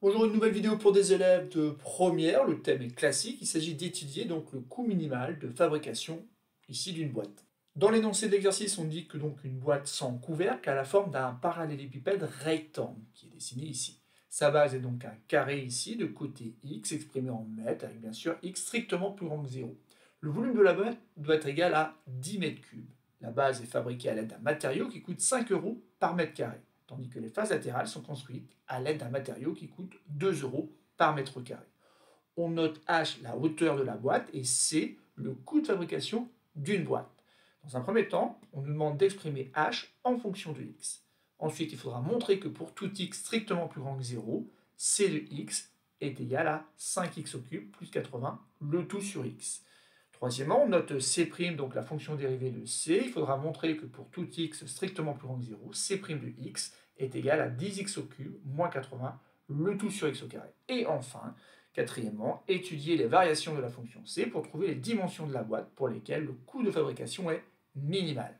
Bonjour, une nouvelle vidéo pour des élèves de première. Le thème est classique. Il s'agit d'étudier donc le coût minimal de fabrication ici d'une boîte. Dans l'énoncé de l'exercice, on dit que donc une boîte sans couvercle a la forme d'un parallélépipède rectangle qui est dessiné ici. Sa base est donc un carré ici de côté x exprimé en mètres avec bien sûr x strictement plus grand que 0. Le volume de la boîte doit être égal à 10 mètres cubes. La base est fabriquée à l'aide d'un matériau qui coûte 5 € par mètre carré, tandis que les faces latérales sont construites à l'aide d'un matériau qui coûte 2 € par mètre carré. On note H la hauteur de la boîte et C le coût de fabrication d'une boîte. Dans un premier temps, on nous demande d'exprimer H en fonction de x. Ensuite, il faudra montrer que pour tout x strictement plus grand que 0, C de x est égal à 5x au cube plus 80, le tout sur x. Troisièmement, on note C', donc la fonction dérivée de C. Il faudra montrer que pour tout x strictement plus grand que 0, C' de x est égal à 10x au cube moins 80, le tout sur x au carré. Et enfin, quatrièmement, étudier les variations de la fonction C pour trouver les dimensions de la boîte pour lesquelles le coût de fabrication est minimal.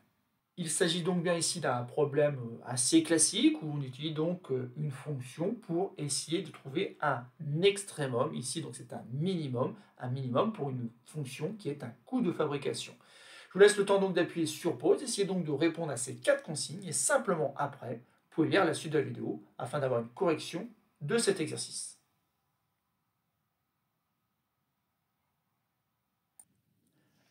Il s'agit donc bien ici d'un problème assez classique où on utilise donc une fonction pour essayer de trouver un extrémum. Ici, donc c'est un minimum pour une fonction qui est un coût de fabrication. Je vous laisse le temps donc d'appuyer sur pause, essayez donc de répondre à ces 4 consignes et simplement après, vous pouvez lire la suite de la vidéo afin d'avoir une correction de cet exercice.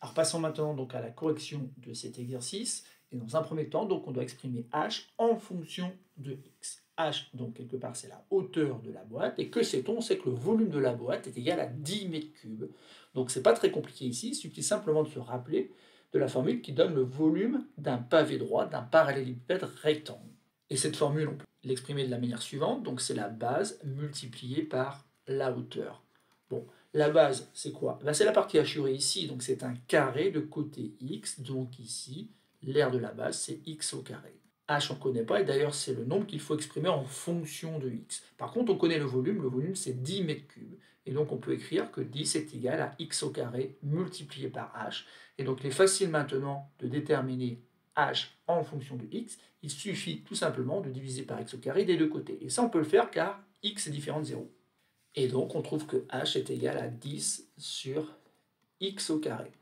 Alors passons maintenant donc à la correction de cet exercice. Et dans un premier temps, donc, on doit exprimer h en fonction de x. H, donc quelque part, c'est la hauteur de la boîte. Et que sait-on? On sait que le volume de la boîte est égal à 10 mètres cubes. Donc c'est pas très compliqué ici, il suffit simplement de se rappeler de la formule qui donne le volume d'un pavé droit, d'un parallélépipède rectangle. Et cette formule, on peut l'exprimer de la manière suivante. Donc c'est la base multipliée par la hauteur. Bon, la base, c'est quoi? C'est la partie hachurée ici, donc c'est un carré de côté x, donc ici, l'aire de la base, c'est x au carré. H, on ne connaît pas, et d'ailleurs, c'est le nombre qu'il faut exprimer en fonction de x. Par contre, on connaît le volume c'est 10 mètres cubes. Et donc, on peut écrire que 10 est égal à x au carré multiplié par h. Et donc, il est facile maintenant de déterminer h en fonction de x. Il suffit tout simplement de diviser par x au carré des deux côtés. Et ça, on peut le faire car x est différent de 0. Et donc, on trouve que h est égal à 10 sur x au carré.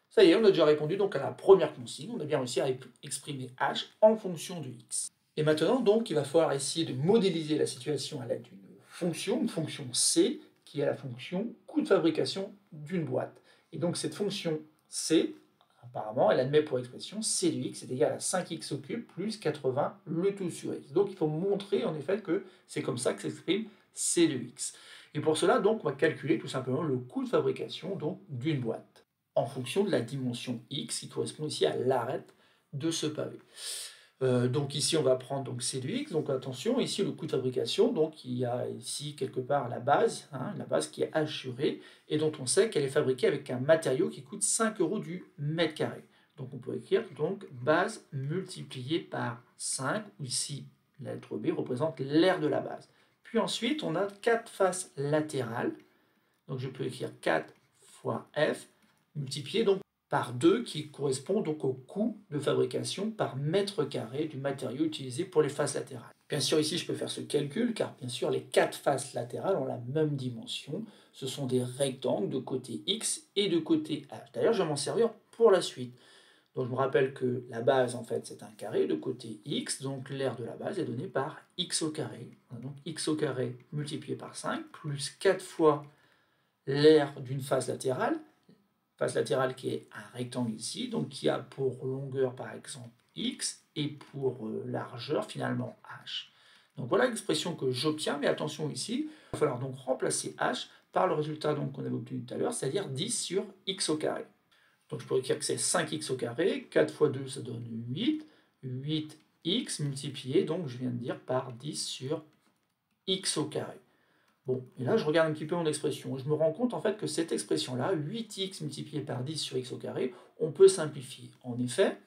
Ça y est, on a déjà répondu donc à la première consigne. On a bien réussi à exprimer h en fonction de x. Et maintenant, donc, il va falloir essayer de modéliser la situation à l'aide d'une fonction, une fonction c, qui est la fonction coût de fabrication d'une boîte. Et donc, cette fonction c, apparemment, elle admet pour expression c de x est égal à 5x au cube plus 80, le tout sur x. Donc, il faut montrer en effet que c'est comme ça que s'exprime c de x. Et pour cela, donc, on va calculer tout simplement le coût de fabrication d'une boîte en fonction de la dimension x qui correspond ici à l'arête de ce pavé. Donc ici, on va prendre donc C de x. Donc attention, ici, le coût de fabrication, donc il y a ici quelque part la base qui est hachurée et dont on sait qu'elle est fabriquée avec un matériau qui coûte 5 € du mètre carré. Donc on peut écrire donc base multipliée par 5, où ici, la lettre B représente l'aire de la base. Puis ensuite, on a 4 faces latérales. Donc je peux écrire 4 fois F, multiplié donc par 2, qui correspond donc au coût de fabrication par mètre carré du matériau utilisé pour les faces latérales. Bien sûr, ici, je peux faire ce calcul, car bien sûr, les 4 faces latérales ont la même dimension. Ce sont des rectangles de côté X et de côté H. D'ailleurs, je vais m'en servir pour la suite. Donc, je me rappelle que la base, en fait, c'est un carré de côté X, donc l'aire de la base est donnée par X au carré. Donc, X au carré multiplié par 5, plus 4 fois l'aire d'une face latérale qui est un rectangle ici, donc qui a pour longueur par exemple x et pour largeur finalement h. Donc voilà l'expression que j'obtiens, mais attention ici, il va falloir donc remplacer h par le résultat qu'on avait obtenu tout à l'heure, c'est-à-dire 10 sur x au carré. Donc je pourrais écrire que c'est 5x au carré, 4 fois 2 ça donne 8, 8x multiplié, donc je viens de dire par 10 sur x au carré. Bon, et là, je regarde un petit peu mon expression. Je me rends compte en fait que cette expression-là, 8x multiplié par 10 sur x au carré, on peut simplifier. En effet,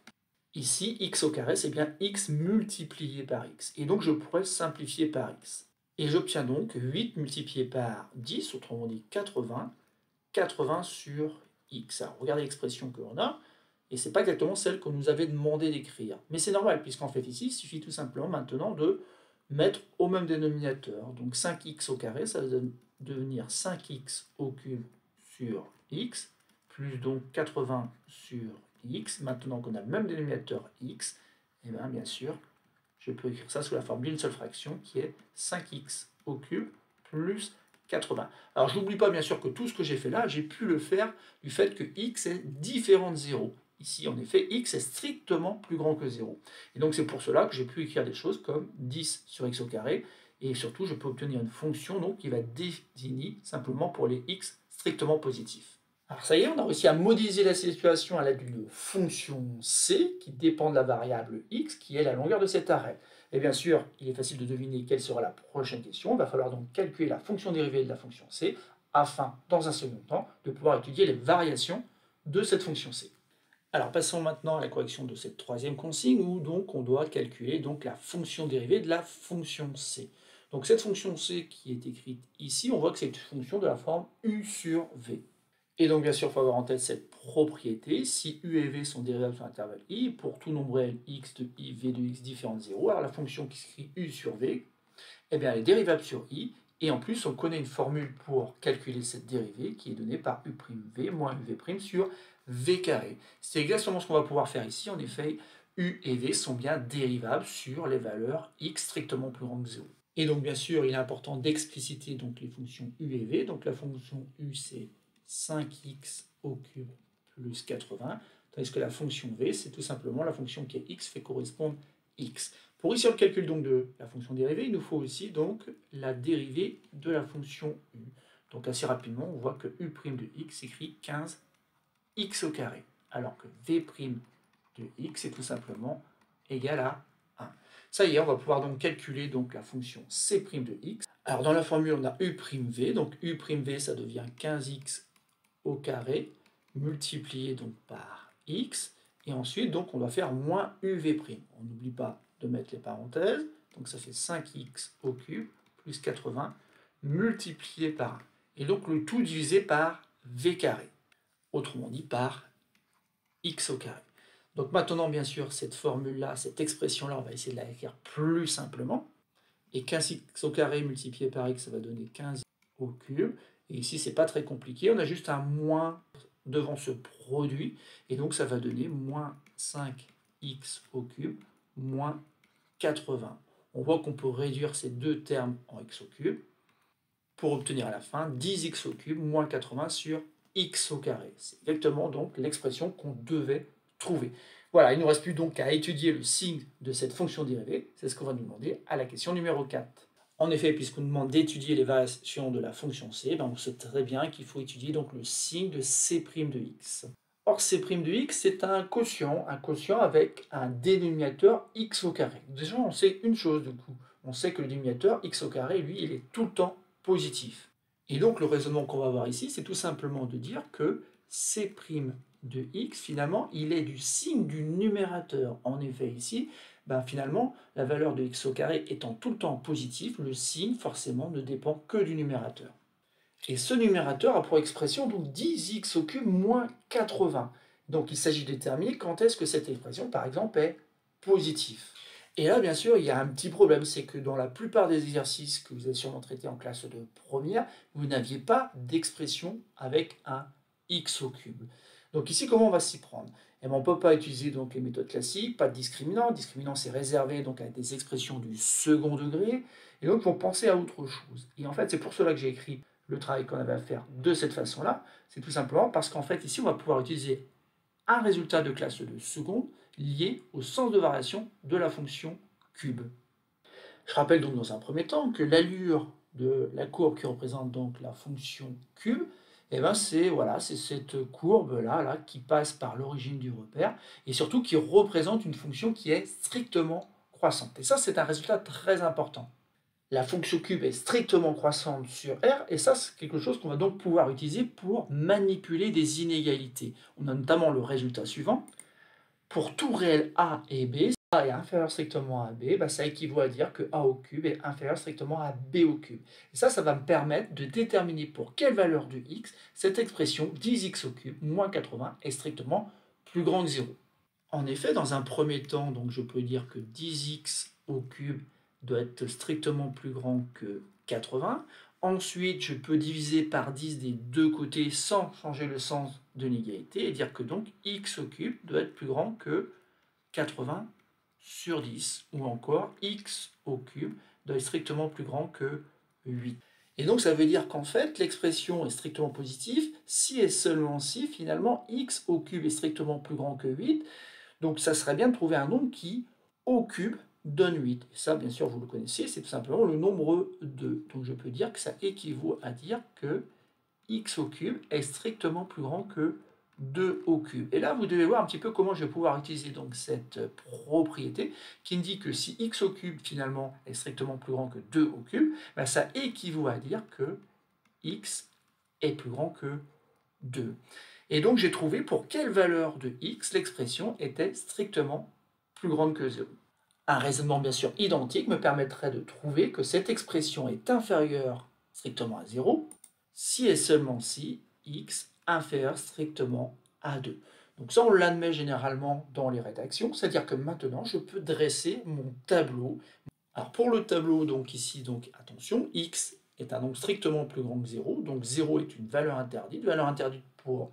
ici, x au carré, c'est bien x multiplié par x. Et donc, je pourrais simplifier par x. Et j'obtiens donc 8 multiplié par 10, autrement dit 80, 80 sur x. Alors, regardez l'expression que l'on a, et ce n'est pas exactement celle qu'on nous avait demandé d'écrire. Mais c'est normal, puisqu'en fait ici, il suffit tout simplement maintenant de mettre au même dénominateur. Donc 5x au carré, ça va devenir 5x au cube sur x, plus donc 80 sur x. Maintenant qu'on a le même dénominateur x, et bien sûr, je peux écrire ça sous la forme d'une seule fraction qui est 5x au cube plus 80. Alors je n'oublie pas bien sûr que tout ce que j'ai fait là, j'ai pu le faire du fait que x est différent de 0. Ici, en effet, x est strictement plus grand que 0. Et donc c'est pour cela que j'ai pu écrire des choses comme 10 sur x au carré, et surtout je peux obtenir une fonction donc, qui va être définie simplement pour les x strictement positifs. Alors ça y est, on a réussi à modéliser la situation à l'aide d'une fonction c qui dépend de la variable x, qui est la longueur de cet arrêt. Et bien sûr, il est facile de deviner quelle sera la prochaine question. Il va falloir donc calculer la fonction dérivée de la fonction c, afin, dans un second temps, de pouvoir étudier les variations de cette fonction c. Alors passons maintenant à la correction de cette troisième consigne, où donc on doit calculer donc la fonction dérivée de la fonction c. Donc cette fonction c qui est écrite ici, on voit que c'est une fonction de la forme u sur v. Et donc, bien sûr, il faut avoir en tête cette propriété. Si u et v sont dérivables sur l'intervalle i, pour tout nombre réel x de i, v de x différent de 0, alors la fonction qui s'écrit u sur v, eh bien, elle est dérivable sur i. Et en plus, on connaît une formule pour calculer cette dérivée qui est donnée par u'v moins uv' sur v carré. C'est exactement ce qu'on va pouvoir faire ici. En effet, u et v sont bien dérivables sur les valeurs x strictement plus grandes que 0. Et donc, bien sûr, il est important d'expliciter donc les fonctions u et v. Donc, la fonction u, c'est 5x au cube plus 80, tandis que la fonction v, c'est tout simplement la fonction qui est x fait correspondre x. Pour réussir le calcul donc de la fonction dérivée, il nous faut aussi donc la dérivée de la fonction u. Donc assez rapidement, on voit que u' de x écrit 15x au carré, alors que v' de x est tout simplement égal à 1. Ça y est, on va pouvoir donc calculer donc la fonction c' de x. Alors dans la formule, on a u'v, donc u'v ça devient 15x au carré multiplié donc par x, et ensuite donc on doit faire moins uv'. On n'oublie pas de mettre les parenthèses, donc ça fait 5x au cube plus 80 multiplié par 1. Et donc le tout divisé par v carré, autrement dit par x au carré. Donc maintenant, bien sûr, cette formule-là, cette expression-là, on va essayer de la écrire plus simplement. Et 15x au carré multiplié par x, ça va donner 15 au cube. Et ici, c'est pas très compliqué, on a juste un moins devant ce produit, et donc ça va donner moins 5x au cube moins 80. On voit qu'on peut réduire ces deux termes en x au cube pour obtenir à la fin 10x au cube moins 80 sur x au carré. C'est exactement donc l'expression qu'on devait trouver. Voilà, il ne nous reste plus donc qu'à étudier le signe de cette fonction dérivée. C'est ce qu'on va nous demander à la question numéro 4. En effet, puisqu'on nous demande d'étudier les variations de la fonction c, on sait très bien qu'il faut étudier donc le signe de c' de x. Or, c' de x, c'est un quotient avec un dénominateur x au carré. Déjà, on sait une chose du coup. On sait que le dénominateur x au carré, lui, il est tout le temps positif. Et donc, le raisonnement qu'on va avoir ici, c'est tout simplement de dire que c' de x, finalement, il est du signe du numérateur. En effet, ici, finalement, la valeur de x au carré étant tout le temps positif, le signe, forcément, ne dépend que du numérateur. Et ce numérateur a pour expression donc 10x au cube moins 80. Donc, il s'agit de déterminer quand est-ce que cette expression, par exemple, est positive. Et là, bien sûr, il y a un petit problème, c'est que dans la plupart des exercices que vous avez sûrement traités en classe de première, vous n'aviez pas d'expression avec un x au cube. Donc ici, comment on va s'y prendre? On ne peut pas utiliser donc les méthodes classiques, pas de discriminant. Discriminant, c'est réservé donc à des expressions du second degré. Et donc, il faut penser à autre chose. Et en fait, c'est pour cela que j'ai écrit le travail qu'on avait à faire de cette façon-là. C'est tout simplement parce qu'en fait, ici, on va pouvoir utiliser un résultat de classe de seconde lié au sens de variation de la fonction cube. Je rappelle donc dans un premier temps que l'allure de la courbe qui représente donc la fonction cube, c'est cette courbe-là qui passe par l'origine du repère et surtout qui représente une fonction qui est strictement croissante. Et ça, c'est un résultat très important. La fonction cube est strictement croissante sur R, et ça, c'est quelque chose qu'on va donc pouvoir utiliser pour manipuler des inégalités. On a notamment le résultat suivant. Pour tout réel A et B, si A est inférieur strictement à B, ça équivaut à dire que A au cube est inférieur strictement à B au cube. Et ça va me permettre de déterminer pour quelle valeur de x cette expression 10x au cube moins 80 est strictement plus grand que 0. En effet, dans un premier temps, donc je peux dire que 10x au cube doit être strictement plus grand que 80. Ensuite, je peux diviser par 10 des deux côtés sans changer le sens de l'égalité et dire que donc x au cube doit être plus grand que 80 sur 10. Ou encore, x au cube doit être strictement plus grand que 8. Et donc ça veut dire qu'en fait, l'expression est strictement positive si et seulement si, finalement, x au cube est strictement plus grand que 8. Donc ça serait bien de trouver un nombre qui, au cube, donne 8. Et ça, bien sûr, vous le connaissez, c'est tout simplement le nombre 2. Donc je peux dire que ça équivaut à dire que x au cube est strictement plus grand que 2 au cube. Et là, vous devez voir un petit peu comment je vais pouvoir utiliser donc cette propriété qui me dit que si x au cube, finalement, est strictement plus grand que 2 au cube, ben ça équivaut à dire que x est plus grand que 2. Et donc, j'ai trouvé pour quelle valeur de x l'expression était strictement plus grande que 0. Un raisonnement bien sûr identique me permettrait de trouver que cette expression est inférieure strictement à 0 si et seulement si x inférieur strictement à 2. Donc ça, on l'admet généralement dans les rédactions, c'est-à-dire que maintenant, je peux dresser mon tableau. Alors pour le tableau, donc ici, donc attention, x est un nombre strictement plus grand que 0, donc 0 est une valeur interdite pour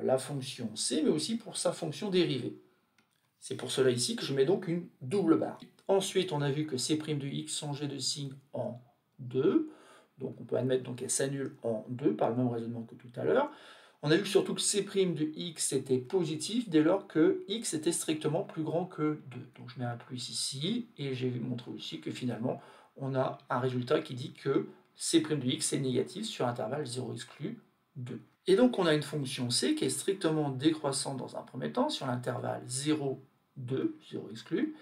la fonction c, mais aussi pour sa fonction dérivée. C'est pour cela ici que je mets donc une double barre. Ensuite, on a vu que c' de x changeait de signe en 2. Donc on peut admettre qu'elle s'annule en 2 par le même raisonnement que tout à l'heure. On a vu surtout que c' de x était positif dès lors que x était strictement plus grand que 2. Donc je mets un plus ici, et j'ai montré aussi que finalement, on a un résultat qui dit que c' de x est négatif sur l'intervalle 0 exclu 2. Et donc on a une fonction c qui est strictement décroissante dans un premier temps sur l'intervalle 0, 2, 0 exclu,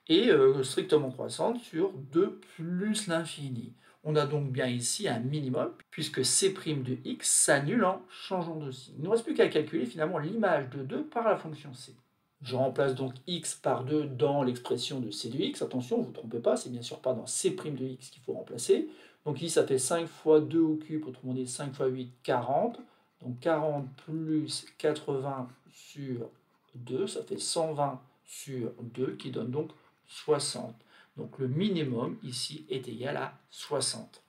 et strictement croissante sur 2 plus l'infini. On a donc bien ici un minimum, puisque c' de x s'annule en changeant de signe. Il ne nous reste plus qu'à calculer finalement l'image de 2 par la fonction c. Je remplace donc x par 2 dans l'expression de c de x. Attention, ne vous trompez pas, c'est bien sûr pas dans c' de x qu'il faut remplacer. Donc ici, ça fait 5 fois 2 au cube, autrement dit 5 fois 8, 40. Donc 40 plus 80 sur 2, ça fait 120 sur 2, qui donne donc 60. Donc le minimum ici est égal à 60.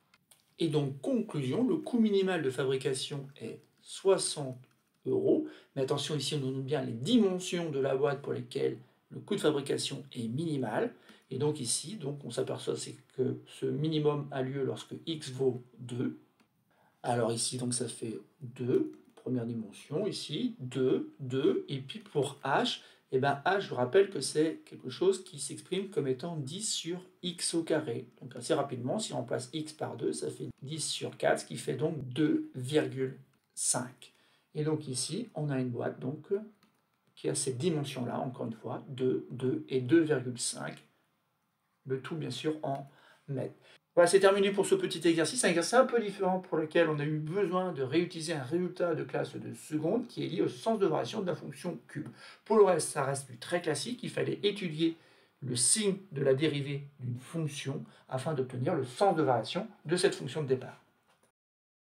Et donc conclusion, le coût minimal de fabrication est 60 €. Mais attention, ici on nous donne bien les dimensions de la boîte pour lesquelles le coût de fabrication est minimal. Et donc ici, on s'aperçoit que ce minimum a lieu lorsque x vaut 2. Alors ici, donc ça fait 2, première dimension, ici, 2, 2, et puis pour h, h, je vous rappelle que c'est quelque chose qui s'exprime comme étant 10 sur x au carré. Donc assez rapidement, si on remplace x par 2, ça fait 10 sur 4, ce qui fait donc 2,5. Et donc ici, on a une boîte qui a cette dimension-là, encore une fois, 2, 2 et 2,5, le tout bien sûr en mètres. Voilà, c'est terminé pour ce petit exercice, un exercice un peu différent pour lequel on a eu besoin de réutiliser un résultat de classe de seconde qui est lié au sens de variation de la fonction cube. Pour le reste, ça reste du très classique, il fallait étudier le signe de la dérivée d'une fonction afin d'obtenir le sens de variation de cette fonction de départ.